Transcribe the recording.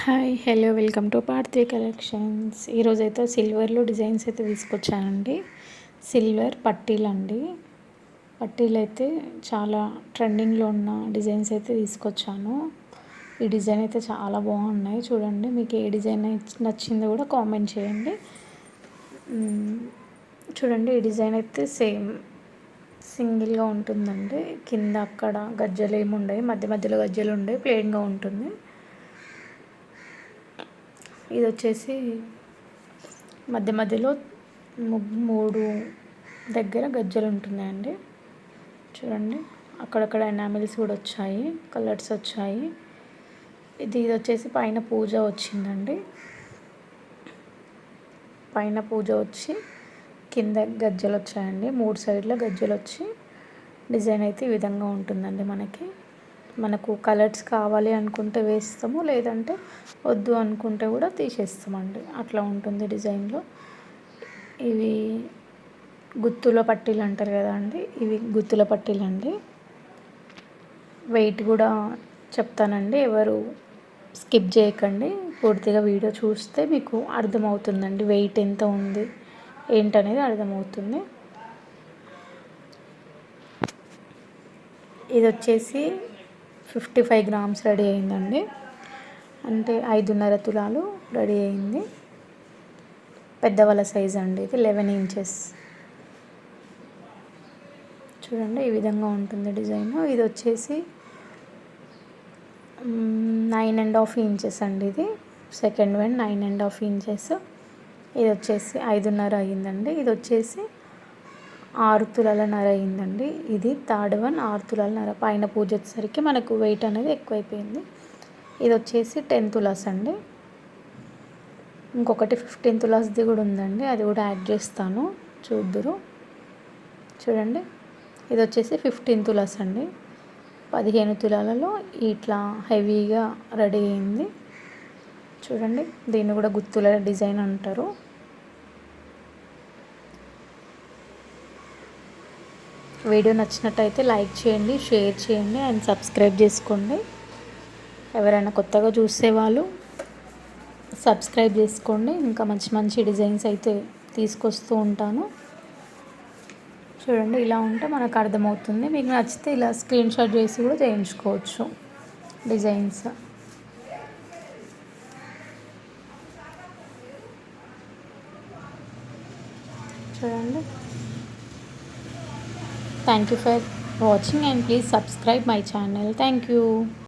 Hi hello welcome to Parthi collections. ఈరోజైతే సిల్వర్లో designs అయితే తీసుకొచ్చానండి. సిల్వర్ పట్టీలు అండి. పట్టీలు అయితే చాలా ట్రెండింగ్లో ఉన్న డిజైన్స్ అయితే తీసుకొచ్చాను. ఈ డిజైన్ అయితే చాలా బాగున్నాయి. చూడండి, మీకు ఏ డిజైన్ నచ్చిందో కూడా కామెంట్ చేయండి. చూడండి, ఈ డిజైన్ అయితే సేమ్ సింగిల్గా ఉంటుందండి. కింద అక్కడ గజ్జలు ఏమి ఉండవు, మధ్య మధ్యలో గజ్జలు ఉండవు, ప్లెయిన్గా ఉంటుంది. ఇది వచ్చేసి మధ్య మధ్యలో మూడు దగ్గర గజ్జలు ఉంటున్నాయండి. చూడండి, అక్కడక్కడ ఎనామిల్స్ కూడా వచ్చాయి, కలర్స్ వచ్చాయి. ఇది వచ్చేసి పైన పూజ వచ్చిందండి. పైన పూజ వచ్చి కింద గజ్జలు వచ్చాయండి. 3 సైడ్ల గజ్జలు వచ్చి డిజైన్ అయితే ఈ విధంగా ఉంటుందండి. మనకు కలర్స్ కావాలి అనుకుంటే వేస్తాము, లేదంటే వద్దు అనుకుంటే కూడా తీసేస్తామండి. అట్లా ఉంటుంది డిజైన్లో. ఇవి గుత్తుల పట్టీలు అంటారు కదా అండి, ఇవి గుత్తుల పట్టీలు అండి. వెయిట్ కూడా చెప్తానండి, ఎవరు స్కిప్ చేయకండి. పూర్తిగా వీడియో చూస్తే మీకు అర్థమవుతుందండి, వెయిట్ ఎంత ఉంది ఏంటనేది అర్థమవుతుంది. ఇది వచ్చేసి 55 గ్రామ్స్ రెడీ అయిందండి. అంటే 5.5 తులాలు రెడీ అయింది. పెద్దవాళ్ళ సైజ్ అండి, ఇది 11 ఇంచెస్. చూడండి, ఈ విధంగా ఉంటుంది డిజైన్. ఇది వచ్చేసి 9.5 ఇంచెస్ అండి. ఇది సెకండ్ వన్ 9.5 ఇంచెస్. ఇది వచ్చేసి 5.5 అయ్యిందండి. ఇది వచ్చేసి 6 తులాలన్నర అయిందండి. ఇది థర్డ్ వన్ 6 తులాలన్నర. పైన పూజ వచ్చేసరికి మనకు వెయిట్ అనేది ఎక్కువైపోయింది. ఇది వచ్చేసి 10 తులాస్ అండి. ఇంకొకటి 15 తులాస్ది కూడా ఉందండి, అది కూడా యాడ్ చేస్తాను, చూద్దురు. చూడండి, ఇది వచ్చేసి 15 తులాస్ అండి. 15 తులాలలో ఇట్లా హెవీగా రెడీ అయింది. చూడండి, దీన్ని కూడా గుత్తుల డిజైన్ అంటారు. వీడియో నచ్చినట్టయితే లైక్ చేయండి, షేర్ చేయండి అండ్ సబ్స్క్రైబ్ చేసుకోండి. ఎవరైనా కొత్తగా చూసే వాళ్ళు సబ్స్క్రైబ్ చేసుకోండి. ఇంకా మంచి మంచి డిజైన్స్ అయితే తీసుకొస్తూ ఉంటాను. చూడండి, ఇలా ఉంటే మనకు అర్థమవుతుంది. మీకు నచ్చితే ఇలా స్క్రీన్ షాట్ చేసి కూడా చేయించుకోవచ్చు డిజైన్స్. చూడండి. Thank you for watching and please subscribe my channel. Thank you.